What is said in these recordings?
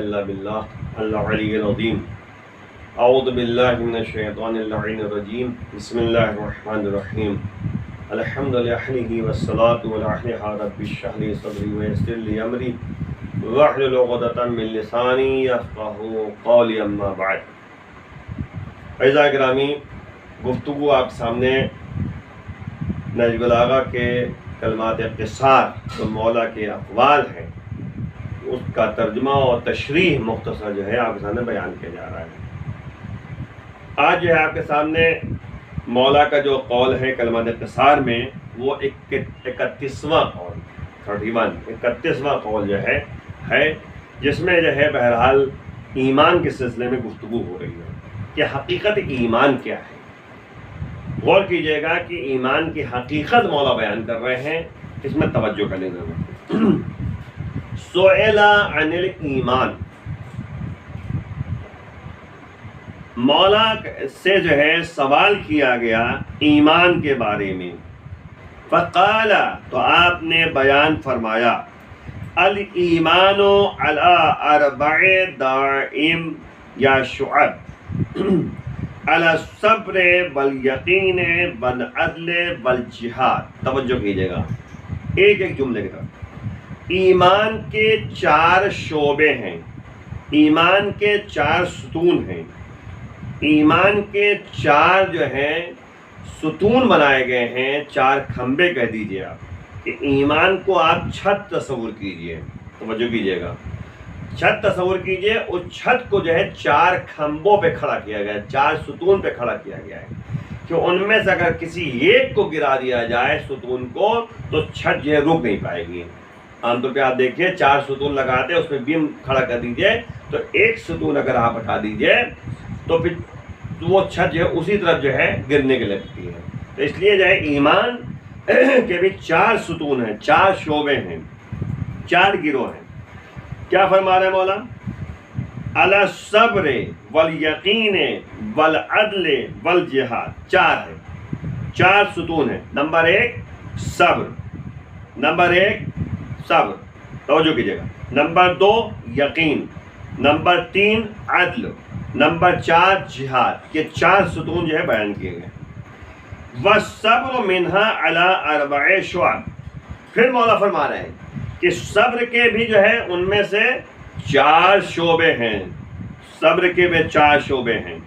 إلا بالله العلي العظيم أعوذ بالله من الشيطان اللعين الرجيم بسم الله الرحمن الرحيم الحمد لله والصلاة والسلام رب اشرح لي صدري ويسر لي أمري واحلل عقدة من لساني يفقهوا قولي أما بعد. اعزائے گرامی، گفتگو آپ سامنے نہج البلاغہ کے کلمات قصار جو مولا کے اقوال ہیں اس کا ترجمہ اور تشریح مختصر جو ہے آپ کے سامنے بیان کیا جا رہا ہے. آج جو ہے آپ کے سامنے مولا کا جو قول ہے کلمات قصار میں وہ 31واں قول 31واں قول جو ہے جس میں جو ہے بہرحال ایمان کے سلسلے میں گفتگو ہو رہی ہے کہ حقیقت ایمان کیا ہے. غور کیجئے گا کہ ایمان کی حقیقت مولا بیان کر رہے ہیں، اس میں توجہ کرنے کی ضرورت ہے. سئل عن الایمان، مولا سے جو ہے سوال کیا گیا ایمان کے بارے میں. فقال، تو آپ نے بیان فرمایا، الایمان علی 4 دعائم یا شعب علی الصبر والیقین والعدل والجہاد. توجہ کیجئے گا ایک ایک جملے کی طرف. ایمان کے 4 شعبے ہیں، ایمان کے 4 ستون ہیں، ایمان کے 4 جو ہیں ستون بنائے گئے ہیں، 4 کھمبے کہہ دیجئے آپ کہ ایمان کو آپ چھت تصور کیجئے. توجہ کیجئے گا، چھت تصور کیجئے، اس چھت کو جو ہے 4 کھمبوں پہ کھڑا کیا گیا ہے، 4 ستون پہ کھڑا کیا گیا ہے کہ ان میں سے اگر کسی ایک کو گرا دیا جائے ستون کو تو چھت جو ہے رک نہیں پائے گی. عام طور پہ آپ دیکھیے 4 ستون لگاتے ہیں، اس میں بیم کھڑا کر دیجئے تو ایک ستون اگر آپ ہٹا دیجئے تو پھر وہ چھت جو ہے اسی طرف جو ہے گرنے کے لگتی ہے. تو اس لیے جو ہے ایمان کے بھی 4 ستون ہیں، 4 شعبے ہیں، 4 گروہ ہیں. کیا فرما رہے ہیں مولا؟ علی الصبر والیقین والعدل والجہاد. 4 ہے، 4 ستون ہیں. نمبر 1 صبر، نمبر 1 صبر، توجہ کیجئے گا. نمبر 2 یقین، نمبر 3 عدل، نمبر 4 جہاد. یہ 4 ستون جو ہے بیان کیے گئے. والصبر منہا علی 4 شعب. پھر مولا فرما رہے ہیں کہ صبر کے بھی جو ہے ان میں سے 4 شعبے ہیں. صبر کے بھی 4 شعبے ہیں،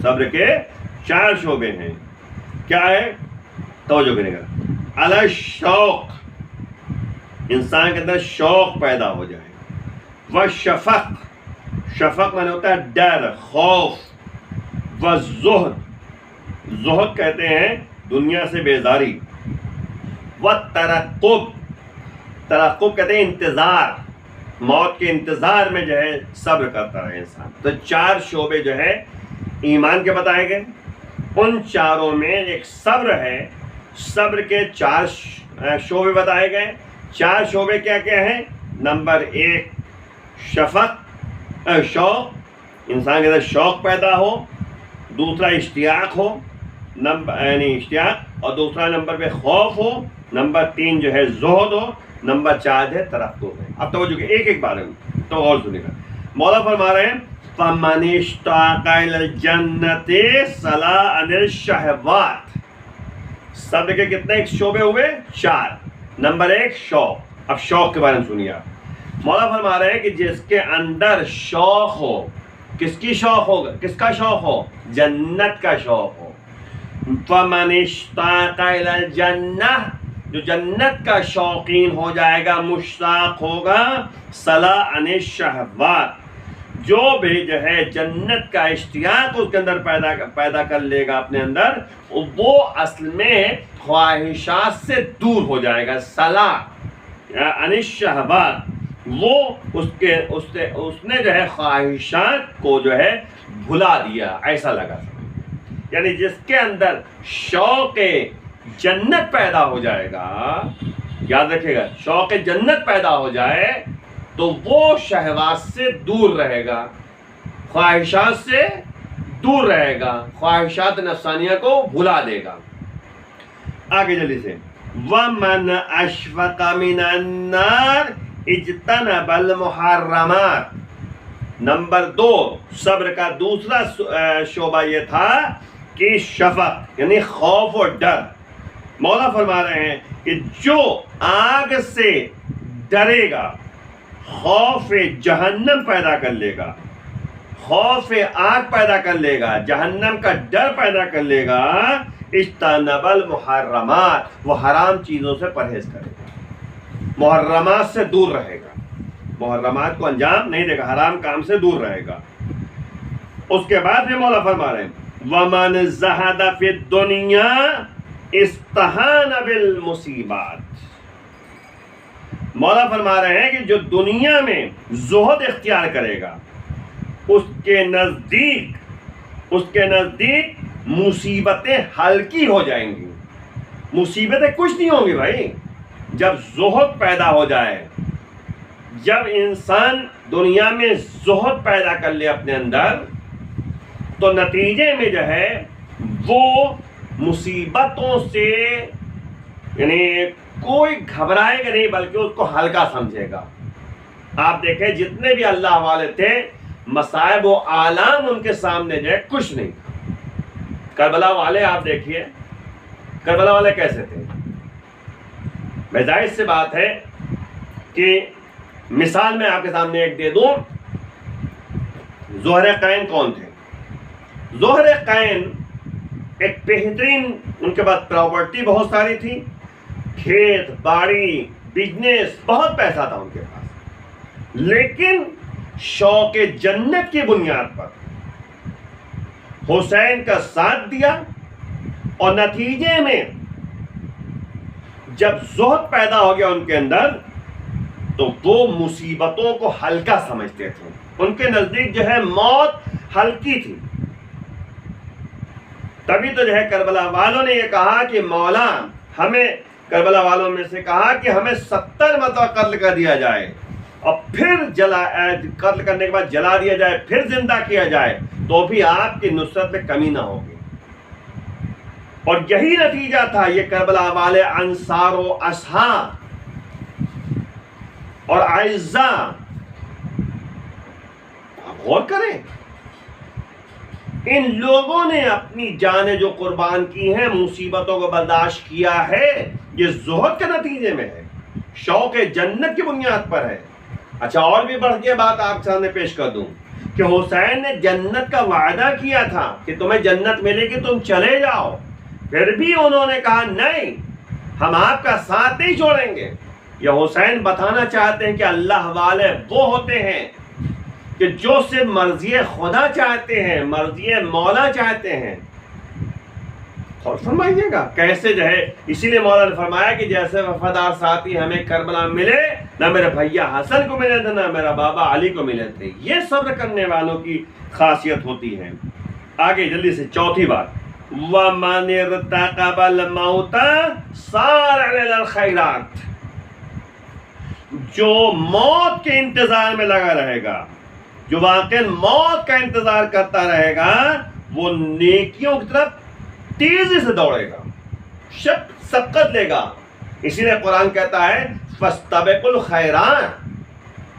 صبر کے 4 شعبے ہیں. کیا ہے؟ توجہ کرے گا. علی الشوق، انسان کے اندر شوق پیدا ہو جائے. والشفق، شفق معنی ہوتا ہے ڈر، خوف. والزہد، زہد کہتے ہیں دنیا سے بیزاری. والترقب، ترقب کہتے ہیں انتظار، موت کے انتظار میں جو ہے صبر کرتا ہے انسان. تو 4 شعبے جو ہے ایمان کے بتائے گئے. ان 4 میں ایک صبر ہے، صبر کے 4 شعبے بتائے گئے. 4 شعبے کیا کیا ہیں؟ نمبر 1 شفق، شوق، انسان کے اندر شوق پیدا ہو. دوسرا اشتیاق ہو، یعنی اشتیاق، اور دوسرا نمبر پہ خوف ہو. نمبر 3 جو ہے زہد ہو. نمبر 4 ہے ترقب ہے. اب توجہ کہ ایک ایک بارے میں تو غور سنیے گا. مولا فرما رہے ہیں فَمَنِ اشْتَاقَ إِلَى الْجَنَّةِ صَلَا عَنِ الشَّهَوَاتِ. صبر کے کتنے شعبے ہوئے؟ 4. نمبر 1 شوق. اب شوق کے بارے میں سنیے آپ. مولا فرما رہے ہیں کہ جس کے اندر شوق ہو، کس کی شوق ہوگا؟ کس کا شوق ہو؟ جنت کا شوق ہو. فَمَنِ اشْتَاقَ إِلَى الْجَنَّةِ، جو جنت کا شوقین ہو جائے گا، مشتاق ہوگا، صَلَا عَنِ الشَّهَوَاتِ، جو بھی جو ہے جنت کا اشتیاق اس کے اندر پیدا کر لے گا اپنے اندر، وہ اصل میں خواہشات سے دور ہو جائے گا. صَلَا عَنِ الشَّهَوَاتِ، وہ اس نے جو ہے خواہشات کو جو ہے بھلا دیا، ایسا لگا. یعنی جس کے اندر شوق جنت پیدا ہو جائے گا، یاد رکھیے گا، شوق جنت پیدا ہو جائے تو وہ شہوات سے دور رہے گا، خواہشات سے دور رہے گا، خواہشات نفسانیہ کو بھلا دے گا. آگے جلدی سے. وَمَنْ أَشْفَقَ مِنَ النَّارِ اجتنب المحرمات. نمبر 2 صبر کا دوسرا شعبہ یہ تھا کہ شفق یعنی خوف اور ڈر. مولا فرما رہے ہیں کہ جو آگ سے ڈرے گا خوف جہنم پیدا کر لے گا, خوف آگ پیدا کر لے گا, جہنم کا ڈر پیدا کر لے گا, اجتنب المحرمات, وہ حرام چیزوں سے پرہیز کرے گا, محرمات سے دور رہے گا, محرمات کو انجام نہیں دے گا, حرام کام سے دور رہے گا. اس کے بعد میں مولا فرما رہے ہیں وَمَنْ زَهَدَ فِي الدُّنْيَا اسْتَهَانَ بِالْمُصِيبَاتِ. مولا فرما رہے ہیں کہ جو دنیا میں زہد اختیار کرے گا اس کے نزدیک مصیبتیں ہلکی ہو جائیں گی. مصیبتیں کچھ نہیں ہوں گی بھائی. جب زہد پیدا ہو جائے, جب انسان دنیا میں زہد پیدا کر لے اپنے اندر, تو نتیجے میں جو ہے وہ مصیبتوں سے یعنی کوئی گھبرائے گا نہیں بلکہ اس کو ہلکا سمجھے گا. آپ دیکھیں جتنے بھی اللہ والے تھے مصائب و آلام ان کے سامنے جو ہے کچھ نہیں. کربلا والے آپ دیکھیے, کربلا والے کیسے تھے. ظاہر سی بات ہے کہ مثال میں آپ کے سامنے ایک دے دوں. زہر قین کون تھے؟ زہر قین ایک بہترین, ان کے پاس پراپرٹی بہت ساری تھی, کھیت باڑی بزنس, بہت پیسہ تھا ان کے پاس, لیکن شوق جنت کی بنیاد پر حسین کا ساتھ دیا اور نتیجے میں جب زہد پیدا ہو گیا ان کے اندر تو وہ مصیبتوں کو ہلکا سمجھتے تھے. ان کے نزدیک جو ہے موت ہلکی تھی. تبھی تو جو ہے کربلا والوں نے یہ کہا کہ مولا ہمیں, کربلا والوں میں سے کہا کہ ہمیں 70 مرتبہ قتل کر دیا جائے اور پھر قتل کرنے کے بعد جلا دیا جائے, پھر زندہ کیا جائے, تو بھی آپ کی نصرت میں کمی نہ ہوگی. اور یہی نتیجہ تھا. یہ کربلا والے انصار و اصحاب اور اعزاء, غور کریں, ان لوگوں نے اپنی جانیں جو قربان کی ہیں, مصیبتوں کو برداشت کیا ہے, یہ زہد کے نتیجے میں ہے, شوق جنت کی بنیاد پر ہے. اچھا اور بھی بڑھ کے بات آپ کے سامنے پیش کر دوں کہ حسین نے جنت کا وعدہ کیا تھا کہ تمہیں جنت ملے گی, تم چلے جاؤ, پھر بھی انہوں نے کہا نہیں, ہم آپ کا ساتھ نہیں چھوڑیں گے. یہ حسین بتانا چاہتے ہیں کہ اللہ والے وہ ہوتے ہیں کہ جو صرف مرضی خدا چاہتے ہیں, مرضی مولا چاہتے ہیں. اور فرمائیے گا کیسے جو ہے, اسی لیے مولا نے فرمایا کہ جیسے وفادار ساتھی ہمیں کربلا ملے, نہ میرے بھیا حسن کو ملے تھے نہ میرا بابا علی کو ملے تھے. یہ صبر کرنے والوں کی خاصیت ہوتی ہے. آگے جلدی سے چوتھی بات, وَمَنِ ارْتَقَبَ الْمَوْتَ سَارَعَ إِلَى الْخَيْرَاتِ. جو موت کے انتظار میں لگا رہے گا, جو واقعی موت کا انتظار کرتا رہے گا, وہ نیکیوں کی طرف تیزی سے دوڑے گا, سبقت لے گا. اسی لیے قرآن کہتا ہے فَاسْتَبِقُوا الْخَيْرَاتِ,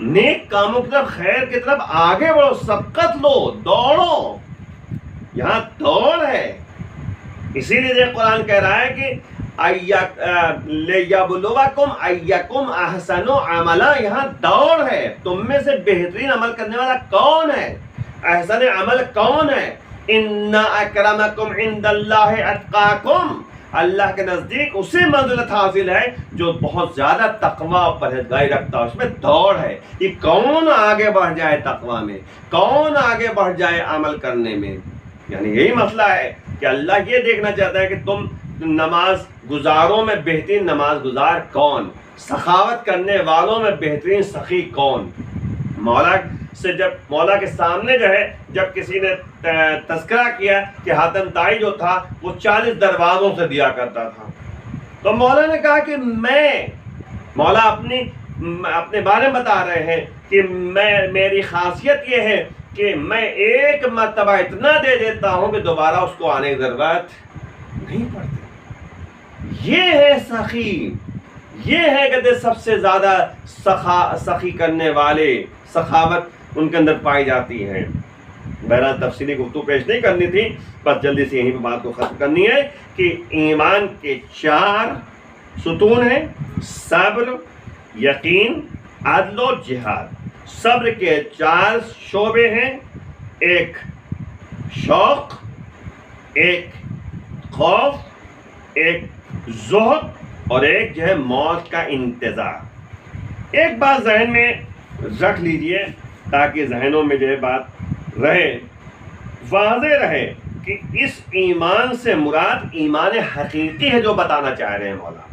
نیک کاموں کی طرف, خیر کی طرف آگے بڑھو, سبقت لو, دوڑو. یہاں دوڑ ہے. اسی لیے قرآن کہہ رہا ہے کہ لِيَبْلُوَكُمْ أَيَّكُمْ أَحْسَنُ عَمَلًا, یہاں دوڑ ہے. تم میں سے بہترین عمل کرنے والا کون ہے, احسن عمل کون ہے. إِنَّ أَكْرَمَكُمْ عِنْدَ اللَّهِ أَتْقَاكُمْ, اللہ کے نزدیک اسے منزلت حاصل ہے جو بہت زیادہ تقوی اور پرہیزگاری رکھتا ہے. اس میں دوڑ ہے. یہ کون آگے بڑھ جائے تقوی میں, کون آگے بڑھ جائے عمل کرنے میں. یعنی یہی مسئلہ ہے کہ اللہ یہ دیکھنا چاہتا ہے کہ تم نماز گزاروں میں بہترین نماز گزار کون, سخاوت کرنے والوں میں بہترین سخی کون. مولا سے جب مولا کے سامنے جو ہے جب کسی نے تذکرہ کیا کہ حاتم طائی جو تھا وہ 40 دروازوں سے دیا کرتا تھا, تو مولا نے کہا کہ مولا اپنے بارے میں بتا رہے ہیں کہ میری خاصیت یہ ہے کہ میں ایک مرتبہ اتنا دے دیتا ہوں کہ دوبارہ اس کو آنے کی ضرورت نہیں پڑتی. یہ ہے سخی, یہ ہے کہ سب سے زیادہ سخی کرنے والے, سخاوت ان کے اندر پائی جاتی ہیں. بہرحال تفصیلی گفتگو پیش نہیں کرنی تھی، بس جلدی سے یہیں پہ بات کو ختم کرنی ہے کہ ایمان کے 4 ستون ہیں: صبر، یقین، عدل و جہاد. صبر کے 4 شعبے ہیں: ایک شوق، ایک خوف، ایک زہد اور ایک جو ہے موت کا انتظار. ایک بات ذہن میں رکھ لیجئے تاکہ ذہنوں میں جو ہے بات رہے، واضح رہے کہ اس ایمان سے مراد ایمان حقیقی ہے جو بتانا چاہ رہے ہیں مولا.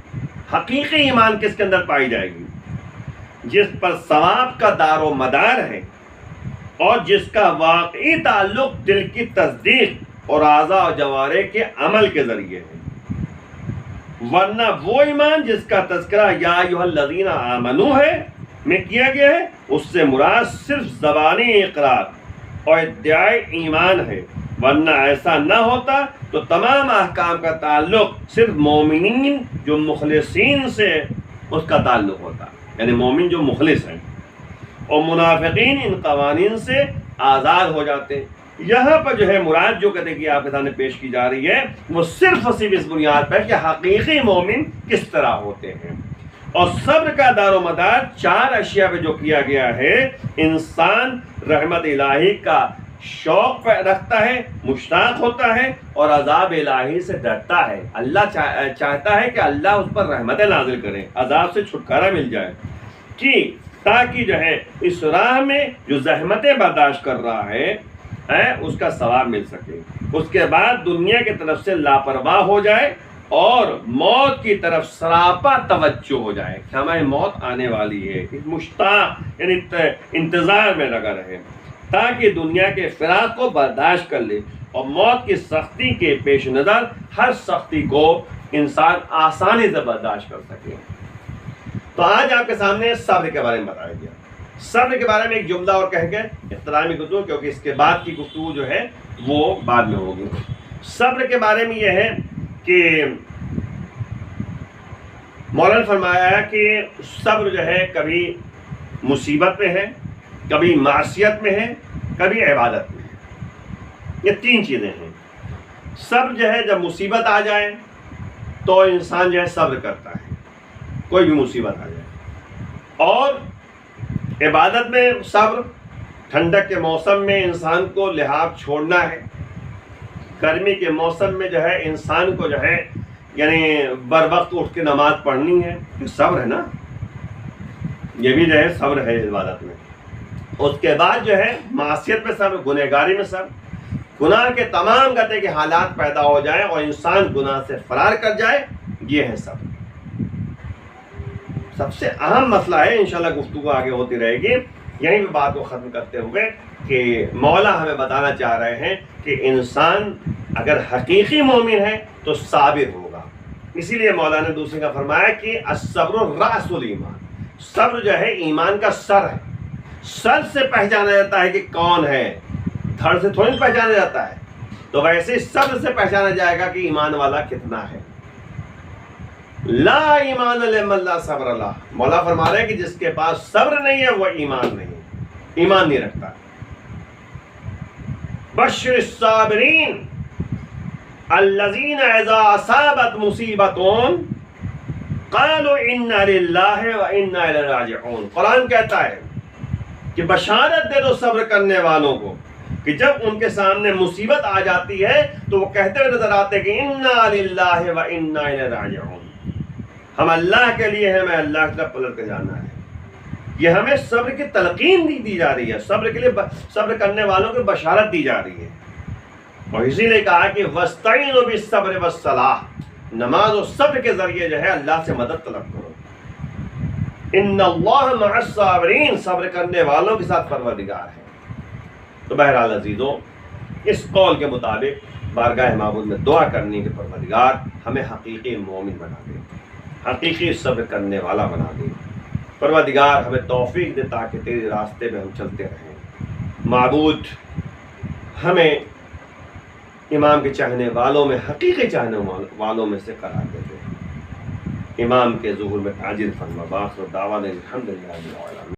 حقیقی ایمان کس کے اندر پائی جائے گی؟ جس پر ثواب کا دار و مدار ہے اور جس کا واقعی تعلق دل کی تصدیق اور اعضاء و جوارح کے عمل کے ذریعے ہے. ورنہ وہ ایمان جس کا تذکرہ یا ایھا الذین آمنوا ہے میں کیا گیا ہے، اس سے مراد صرف زبانی اقرار اور ادعائے ایمان ہے. ورنہ ایسا نہ ہوتا تو تمام احکام کا تعلق صرف مومنین جو مخلصین سے اس کا تعلق ہوتا، یعنی مومن جو مخلص ہیں، اور منافقین ان قوانین سے آزاد ہو جاتے. یہاں پر جو ہے مراد جو کہتے کہ آپ کے سامنے پیش کی جا رہی ہے وہ صرف اس بنیاد پر کہ حقیقی مومن کس طرح ہوتے ہیں. اور صبر کا دار و مدار 4 اشیاء پہ جو کیا گیا ہے، انسان رحمت الہی کا شوق رکھتا ہے، مشتاق ہوتا ہے اور عذاب الہی سے ڈرتا ہے. اللہ چاہتا ہے کہ اللہ اس پر رحمت نازل کرے، عذاب سے چھٹکارا مل جائے، کہ تاکہ جو ہے اس راہ میں جو زحمتیں برداشت کر رہا ہے اس کا ثواب مل سکے. اس کے بعد دنیا کی طرف سے لاپرواہ ہو جائے اور موت کی طرف سراپا توجہ ہو جائے کہ ہماری موت آنے والی ہے، مشتاق یعنی انتظار میں لگا رہے تاکہ دنیا کے فراق کو برداشت کر لے اور موت کی سختی کے پیش نظر ہر سختی کو انسان آسانی سے برداشت کر سکے. تو آج آپ کے سامنے صبر کے بارے میں بتایا گیا. صبر کے بارے میں ایک جملہ اور کہہ کے احترامی گفتگو، کیونکہ اس کے بعد کی گفتگو جو ہے وہ بعد میں ہوگی. صبر کے بارے میں یہ ہے کہ مولانا نے فرمایا کہ صبر جو ہے کبھی مصیبت میں ہے، کبھی معصیت میں ہے، کبھی عبادت میں ہے. یہ 3 چیزیں ہیں. صبر جو ہے جب مصیبت آ جائے تو انسان جو ہے صبر کرتا ہے، کوئی بھی مصیبت آ جائے. اور عبادت میں صبر، ٹھنڈک کے موسم میں انسان کو لحاظ چھوڑنا ہے، گرمی کے موسم میں جو ہے انسان کو جو ہے یعنی بر وقت اٹھ کے نماز پڑھنی ہے. یہ صبر ہے نا، یہ بھی جو ہے صبر ہے عبادت میں. اس کے بعد جو ہے معصیت میں صبر، گنہگاری میں صبر، گناہ کے تمام قطع کے حالات پیدا ہو جائیں اور انسان گناہ سے فرار کر جائے، یہ ہے صبر. سب سے اہم مسئلہ ہے، انشاءاللہ گفتگو آگے ہوتی رہے گی. یہیں پہ بات کو ختم کرتے ہوئے کہ مولا ہمیں بتانا چاہ رہے ہیں کہ انسان اگر حقیقی مومن ہے تو صابر ہوگا. اسی لیے مولا نے دوسرے کا فرمایا کہ الصبر رأس الایمان. صبر جو ہے ایمان کا سر ہے. سر سے پہچانا جاتا ہے کہ کون ہے، دھڑ سے تھوڑی پہچانا جاتا ہے. تو ویسے صبر سے پہچانا جائے گا کہ ایمان والا کتنا ہے. لا ایمان لمن لا صبر اللہ. مولا فرما رہے ہیں کہ جس کے پاس صبر نہیں ہے وہ ایمان نہیں رکھتا. بشر الصابرین الذین اذا اصابت مصیبۃ قالوا انا للہ وانا الیہ راجعون. قرآن کہتا ہے کہ بشارت دے دو صبر کرنے والوں کو کہ جب ان کے سامنے مصیبت آ جاتی ہے تو وہ کہتے ہوئے نظر آتے کہ انا للہ وانا الیہ راجعون. ہم اللہ کے لیے ہیں، ہمیں اللہ کی طرف پلٹ کے جانا ہے. یہ ہمیں صبر کی تلقین دی جا رہی ہے، صبر کے لیے صبر کرنے والوں کو بشارت دی جا رہی ہے. اور اسی لیے کہا کہ وَاسْتَعِينُوا بِالصَّبْرِ وَالصَّلَاةِ، نماز و صبر کے ذریعے جو ہے اللہ سے مدد طلب کرو. ان اللہ مع الصابرین، صبر کرنے والوں کے ساتھ پروردگار ہے. تو بہرحال عزیزوں، اس قول کے مطابق بارگاہ معبود میں دعا کرنی کہ پروردگار ہمیں حقیقی مومن بنا دے، حقیقی صبر کرنے والا بنا دے. پروردگار ہمیں توفیق دے تاکہ تیرے راستے میں ہم چلتے رہیں. معبود ہمیں امام کے چاہنے والوں میں، حقیقی چاہنے والوں میں سے قرار دے دے. امام کے ظہور میں تاجر فرما. باخر دعوانا الحمدللہ رب العالمین.